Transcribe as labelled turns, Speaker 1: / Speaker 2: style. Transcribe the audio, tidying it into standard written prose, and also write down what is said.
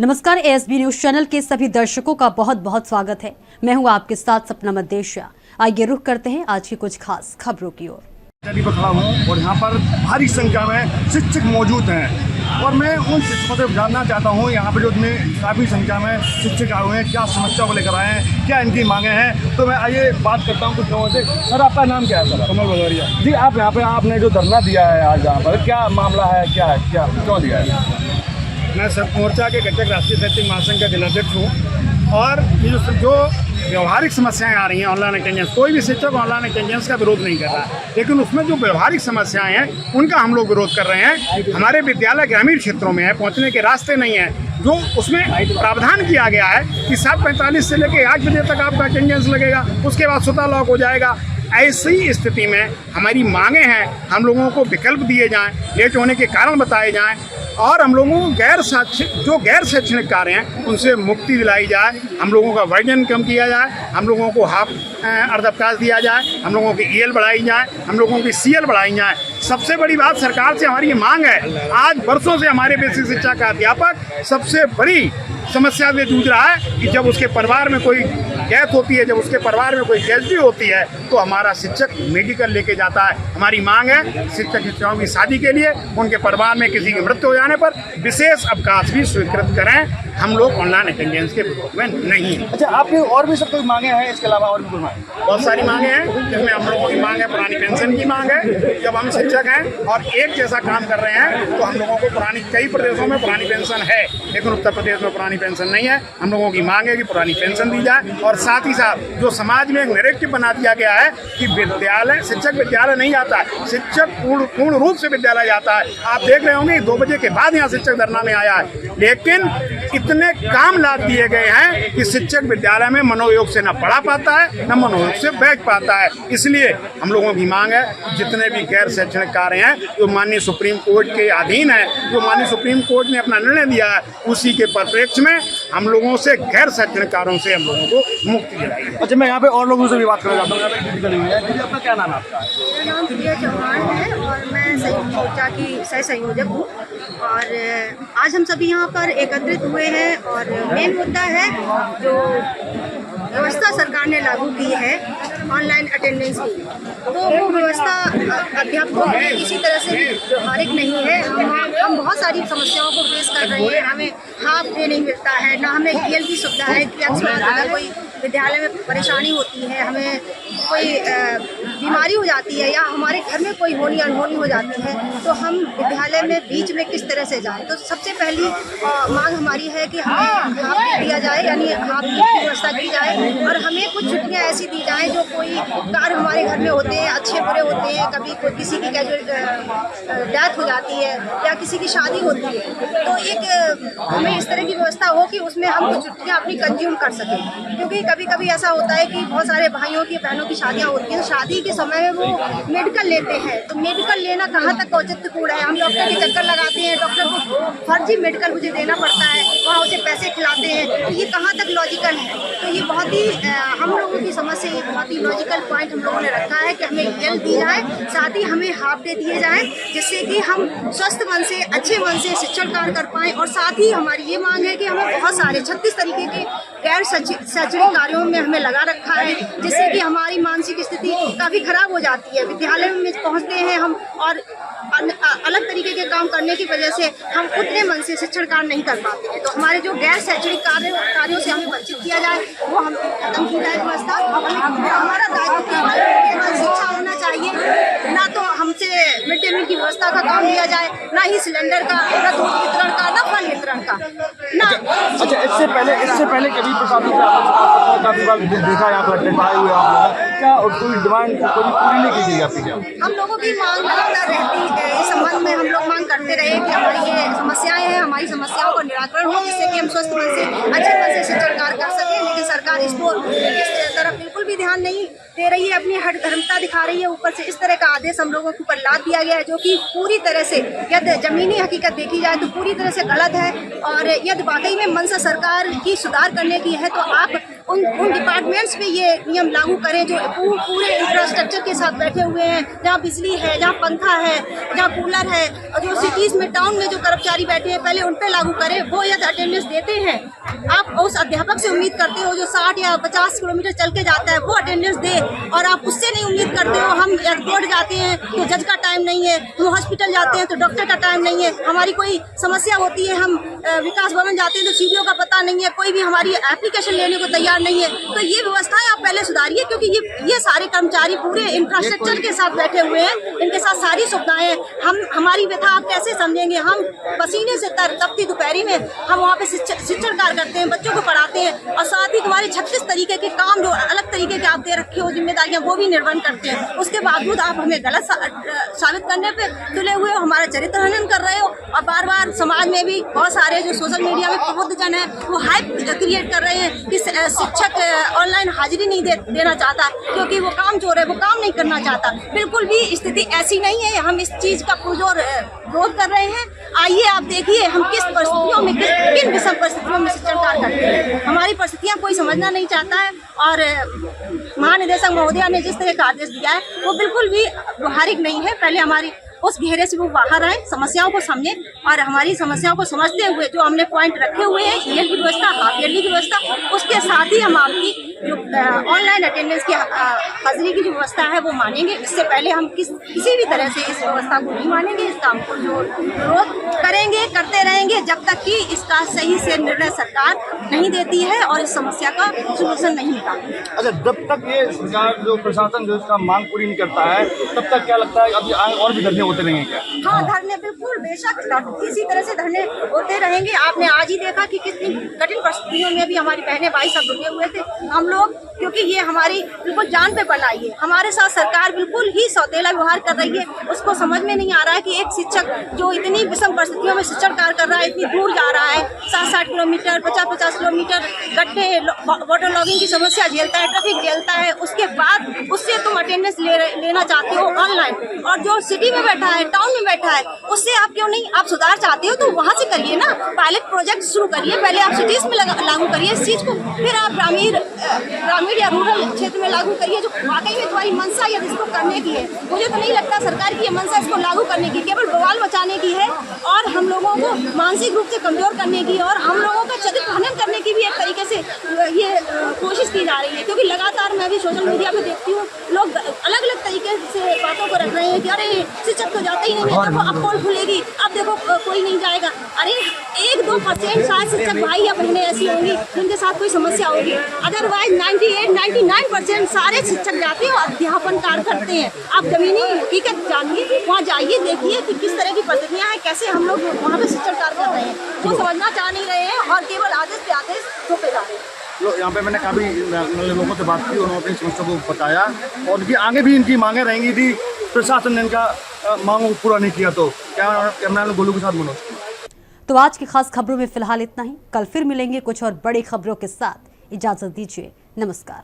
Speaker 1: नमस्कार, ASB news channel के सभी दर्शकों का बहुत बहुत स्वागत है। मैं हूं आपके साथ सपना मदेशिया। आइए रुख करते हैं आज की कुछ खास खबरों की ओर।
Speaker 2: पर खड़ा हूँ और यहाँ पर भारी संख्या में शिक्षक मौजूद हैं और मैं उन शिक्षकों से जानना चाहता हूँ यहाँ पर जो काफ़ी संख्या में शिक्षक आए हुए हैं, क्या समस्या को लेकर आए हैं, क्या इनकी मांगे हैं। तो मैं आइए बात करता हूँ कुछ लोगों से। सर, आपका नाम क्या है? सर, कमल भदौरिया जी। आप यहाँ पे आपने जो धरना दिया है आज यहाँ पर, क्या मामला है, क्या है, क्या क्यों दिया है?
Speaker 3: मैं सब मोर्चा के घटक राष्ट्रीय शैक्षिक महासंघ का जिलाध्यक्ष हूँ और ये जो व्यवहारिक समस्याएं आ रही हैं ऑनलाइन अटेंडेंस, कोई भी शिक्षक ऑनलाइन अटेंडेंस का विरोध नहीं कर रहा है, लेकिन उसमें जो व्यवहारिक समस्याएं हैं उनका हम लोग विरोध कर रहे हैं। हमारे विद्यालय ग्रामीण क्षेत्रों में है, पहुंचने के रास्ते नहीं है, जो उसमें प्रावधान किया गया है कि 7:45 से लेकर 8 बजे तक आपका अटेंडेंस लगेगा, उसके बाद स्वतः लॉक हो जाएगा। ऐसी स्थिति में हमारी मांगे हैं, हम लोगों को विकल्प दिए जाएं, लेट होने के कारण बताए जाएं और हम लोगों को गैर शैक्षणिक कार्य हैं उनसे मुक्ति दिलाई जाए। हम लोगों का वर्जन कम किया जाए, हम लोगों को हाफ अर्धअवकाश दिया जाए, हम लोगों की EL बढ़ाई जाए, हम लोगों की CL बढ़ाई जाए। सबसे बड़ी बात सरकार से हमारी ये मांग है। आज बरसों से हमारे बेसिक शिक्षा का अध्यापक सबसे बड़ी समस्या से जूझ रहा है कि जब उसके परिवार में कोई डेथ होती है, जब उसके परिवार में कोई ट्रेजेडी होती है तो हमारा शिक्षक मेडिकल लेके जाता है। हमारी मांग है शिक्षक शिक्षकों की शादी के लिए उनके परिवार में किसी की मृत्यु हो जाने पर विशेष अवकाश भी स्वीकृत करें। हम लोग ऑनलाइन अटेंडेंस के विरोध में नहीं।
Speaker 2: अच्छा, आपके और भी सब कोई मांगे हैं? इसके अलावा और भी कोई मांगे?
Speaker 3: बहुत सारी मांगे हैं, जिसमें हम लोगों की मांग है पुरानी पेंशन की मांग है। जब हम शिक्षक हैं और एक जैसा काम कर रहे हैं तो हम लोगों को पुरानी, कई प्रदेशों में पुरानी पेंशन है लेकिन उत्तर प्रदेश में पुरानी पेंशन नहीं है। हम लोगों की मांग है कि पुरानी पेंशन दी जाए और साथ ही साथ जो समाज में एक नैरेटिव बना दिया गया है कि विद्यालय, शिक्षक विद्यालय नहीं जाता है, शिक्षक पूर्ण रूप से विद्यालय जाता है। आप देख रहे होंगे 2 बजे के बाद यहाँ शिक्षक धरना में आया है, लेकिन इतने काम लाद दिए गए हैं कि शिक्षक विद्यालय में मनोयोग से न पढ़ा पाता है न मनोयोग से बैठ पाता है। इसलिए हम लोगों की मांग है जितने भी गैर शैक्षणिक कार्य हैं जो माननीय सुप्रीम कोर्ट के अधीन है, जो माननीय सुप्रीम कोर्ट ने अपना निर्णय दिया है, उसी के परिप्रेक्ष्य में हम लोगों से गैर शैक्षणिक कार्यों से हम लोगों को मुक्ति दिलाई है।
Speaker 2: अच्छा, मैं यहाँ पे और लोगों से भी बात करना चाहता हूँ। दीदी, आपका क्या नाम है? आपका?
Speaker 4: मेरा नाम प्रिया चौहान है और मैं संयुक्त मोर्चा की सह संयोजक हूँ। और आज हम सभी यहाँ पर एकत्रित हुए हैं और मेन मुद्दा है जो व्यवस्था सरकार ने लागू की है ऑनलाइन अटेंडेंस की, तो वो व्यवस्था अध्यापकों के इसी तरह से व्यवहारिक नहीं है। हम बहुत सारी समस्याओं को फेस कर रहे हैं। हमें हाफ डे नहीं मिलता है, ना हमें EL की सुविधा है कि अगर कोई विद्यालय में परेशानी होती है, हमें कोई बीमारी हो जाती है या हमारे घर में कोई होनी अनहोनी हो जाती है तो हम विद्यालय में बीच में किस तरह से जाएं। तो सबसे पहली मांग हमारी है कि हमें हाफ डे दिया जाए, यानी हाफ डे की व्यवस्था की जाए और हमें कुछ छुट्टियां ऐसी दी जाएं जो कोई कार्य हमारे घर में होते हैं, अच्छे बुरे होते हैं, कभी कोई किसी की डेथ हो जाती है या किसी की शादी होती है, तो एक हमें इस तरह की व्यवस्था हो कि उसमें हम कुछ छुट्टियाँ अपनी कंज्यूम कर सकें। क्योंकि कभी कभी ऐसा होता है कि बहुत सारे भाइयों की बहनों की शादियाँ होती हैं, शादी के समय में वो मेडिकल लेते हैं, तो मेडिकल लेना कहाँ तक औचित्यपूर्ण है। हम डॉक्टर के चक्कर लगाते हैं, डॉक्टर को फर्जी मेडिकल मुझे देना पड़ता है, वहाँ उसे पैसे खिलाते हैं, तो ये कहाँ तक लॉजिकल है। तो ये बहुत ही हम लोगों की समस्या, ये बहुत ही लॉजिकल पॉइंट हम लोगों ने रखा है कि हमें EL दी जाए, साथ ही हमें हाफ डे दिए जाएँ, जिससे कि हम स्वस्थ मन से, अच्छे मन से शिक्षण कार्य कर पाएँ। और साथ ही हमारी ये मांग है कि हमें बहुत सारे 36 तरीके के गैर शैक्षणिक कार्यों में हमें लगा रखा है, जिससे कि हमारी मानसिक स्थिति काफ़ी खराब हो जाती है। विद्यालय में पहुंचते हैं हम और अलग तरीके के काम करने की वजह से हम उतने मन से शिक्षण कार्य नहीं कर पाते हैं। तो हमारे जो गैर शैक्षणिक कार्यों से हमें वंचित किया जाए वो हम खत्म की जाए व्यवस्था। हमारा दायित्व केवल शिक्षा होना चाहिए, ना तो हमसे मिड डे मील की व्यवस्था का काम लिया जाए, ना ही सिलेंडर का, ना दूध वितरण का, ना फल वितरण का, ना।
Speaker 2: अच्छा, इससे पहले कभी प्रशासन काफी बार देखा यहाँ पर आए हुए आप लोग, क्या कोई डिमांड पूरी नहीं की गई आपकी?
Speaker 4: हम लोगों की मांग लगातार रहती है। इस संबंध में हम लोग मांग करते रहे कि हमारी ये समस्याएं हैं, हमारी समस्याओं का निराकरण हो, जिससे कि हम स्वस्थ मन से, अच्छे मन से शिक्षण कार्य कर सकें। लेकिन सरकार इसको इस तरफ बिल्कुल भी ध्यान नहीं दे रही है, अपनी हठधर्मिता दिखा रही है। ऊपर से इस तरह का आदेश हम लोगों के ऊपर लाद दिया गया है जो कि पूरी तरह से, यदि जमीनी हकीकत देखी जाए तो पूरी तरह से गलत है। और यदि वाकई में मंशा सरकार की सुधार करने की है तो आप उन डिपार्टमेंट्स पे ये नियम लागू करें जो पूरे इंफ्रास्ट्रक्चर के साथ बैठे हुए हैं, जहाँ बिजली है, जहाँ पंखा है, जहाँ कूलर है, और जो सिटीज़ में टाउन में जो कर्मचारी बैठे हैं पहले उन पे लागू करें। वो यदि अटेंडेंस देते हैं, आप उस अध्यापक से उम्मीद करते हो जो 60 या 50 किलोमीटर चल के जाता है वो अटेंडेंस दे, और आप उससे नहीं उम्मीद करते हो। हम एयरपोर्ट जाते हैं तो जज का टाइम नहीं है, हम हॉस्पिटल जाते हैं तो डॉक्टर का टाइम नहीं है, हमारी कोई समस्या होती है, हम विकास भवन जाते हैं तो सीडीओ का पता नहीं है, कोई भी हमारी एप्लीकेशन लेने को तैयार नहीं है। तो ये व्यवस्थाएं आप पहले सुधारिए, क्योंकि ये सारे कर्मचारी पूरे इंफ्रास्ट्रक्चर के साथ बैठे हुए हैं, इनके साथ सारी सुविधाएं। हमारी व्यथा आप कैसे समझेंगे? हम पसीने से तपती दोपहरी में हम वहाँ पे शिक्षण कार्य करते हैं, बच्चों को पढ़ाते हैं, और साथ ही तुम्हारे 36 तरीके के काम जो अलग तरीके के आप दे रखे हो जिम्मेदारियां, वो भी निर्वहन करते हैं। उसके बावजूद आप हमें गलत साबित करने पे तुले हुए हो, हमारा चरित्र हनन कर रहे हो, और बार बार समाज में भी बहुत सारे जो सोशल मीडिया में प्रबुद्ध जन है वो हाइप क्रिएट कर रहे हैं कि शिक्षक ऑनलाइन हाजिरी नहीं देना चाहता क्योंकि वो काम चोर है, वो काम नहीं करना चाहता। बिल्कुल भी स्थिति ऐसी नहीं है। हम इस चीज का पुरजोर विरोध कर रहे हैं। आइए आप देखिए हम किस परिस्थितियों में, किन विषम परिस्थितियों में शिक्षण कार्य करते हैं। हमारी परिस्थितियां कोई समझना नहीं चाहता है, और महानिदेशक महोदया ने जिस तरह का आदेश दिया है वो बिल्कुल भी व्यवहारिक नहीं है। पहले हमारी उस घेरे से वो बाहर आए, समस्याओं को समझे, और हमारी समस्याओं को समझते हुए जो हमने पॉइंट रखे हुए हैं, ईएल की व्यवस्था, हाफ ईयरली की व्यवस्था, उसके साथ ही हम आपकी जो ऑनलाइन अटेंडेंस की हाजिरी की जो व्यवस्था है वो मानेंगे। इससे पहले हम किसी भी तरह से इस व्यवस्था को नहीं मानेंगे। इस काम को जो विरोध करेंगे, करते रहेंगे जब तक कि इसका सही से निर्णय सरकार नहीं देती है और इस समस्या का सोल्यूशन नहीं निकालती।
Speaker 2: अच्छा, जब तक ये सरकार जो प्रशासन जो इसका मांग पूरी नहीं करता है तब तक क्या लगता है अभी और भी धरने होते रहेंगे क्या?
Speaker 4: हाँ, धरने बिल्कुल बेशक किसी तरह से धरने होते रहेंगे। आपने आज ही देखा कि कितनी कठिन परिस्थितियों में भी हमारी बहनें भाई सब डूबे हुए थे। हम लोग, क्योंकि ये हमारी बिल्कुल जान पे बनाई है, हमारे साथ सरकार बिल्कुल ही सौतेला व्यवहार कर रही है। उसको समझ में नहीं आ रहा है कि एक शिक्षक जो इतनी विषम परिस्थितियों में शिक्षण कार्य कर रहा है, इतनी दूर जा रहा है, 60-60 किलोमीटर, 50-50 किलोमीटर, गड्ढे, वाटर लॉगिंग की समस्या झेलता है, ट्रैफिक झेलता है, उसके बाद उससे तुम अटेंडेंस लेना चाहते हो ऑनलाइन, और जो सिटी में बैठा है, टाउन में बैठा है, उससे आप क्यों नहीं, आप सुधार चाहते हो तो वहाँ से करिए ना। पायलट प्रोजेक्ट शुरू करिए, पहले आप सिटीज में लागू करिए इस चीज को, फिर आप ग्रामीण या रूरल क्षेत्र में लागू करिए जो वाकई में तुम्हारी मंशा या इसको करने की है। मुझे तो नहीं लगता सरकार की ये मंशा इसको लागू करने की, केवल बवाल मचाने की है और हम लोगों को मानसिक रूप से कमजोर करने की और हम लोगों का चरित्र हनन करने की भी एक तरीके से ये कोशिश की जा रही है। क्योंकि लगातार मैं भी सोशल मीडिया पे देखती हूँ लोग अलग अलग तरीके से बातों को रख रहे हैं कि अरे शिक्षक तो जाते ही नहीं है, देखो अब पोल खुलेगी, अब देखो कोई नहीं जाएगा। अरे 1-2% शायद शिक्षक भाई या बहनें ऐसी होंगी जिनके साथ कोई समस्या होगी, अदरवाइज 98-99% सारे शिक्षक जाते हैं और अध्यापन कार्य करते हैं। आप जमीनी हकीकत जानिए, वहाँ जाइए, देखिए कि किस तरह की परिस्थितियाँ हैं, कैसे हम लोग वहाँ पे शिक्षण कार्य कर रहे हैं। वो समझना चाह नहीं रहे हैं और केवल आदेश पे आदेश थोपे जा रहे हैं।
Speaker 2: यहाँ पे मैंने काफ़ी लोगों से बात की, उन्होंने अपनी समस्या को बताया और उनकी आगे भी इनकी मांगे रहेंगी थी। प्रशासन ने इनका मांगों को पूरा नहीं किया तो क्या मैं गोलू के साथ बोलूँ।
Speaker 1: तो आज की खास खबरों में फिलहाल इतना ही। कल फिर मिलेंगे कुछ और बड़ी खबरों के साथ। इजाजत दीजिए, नमस्कार।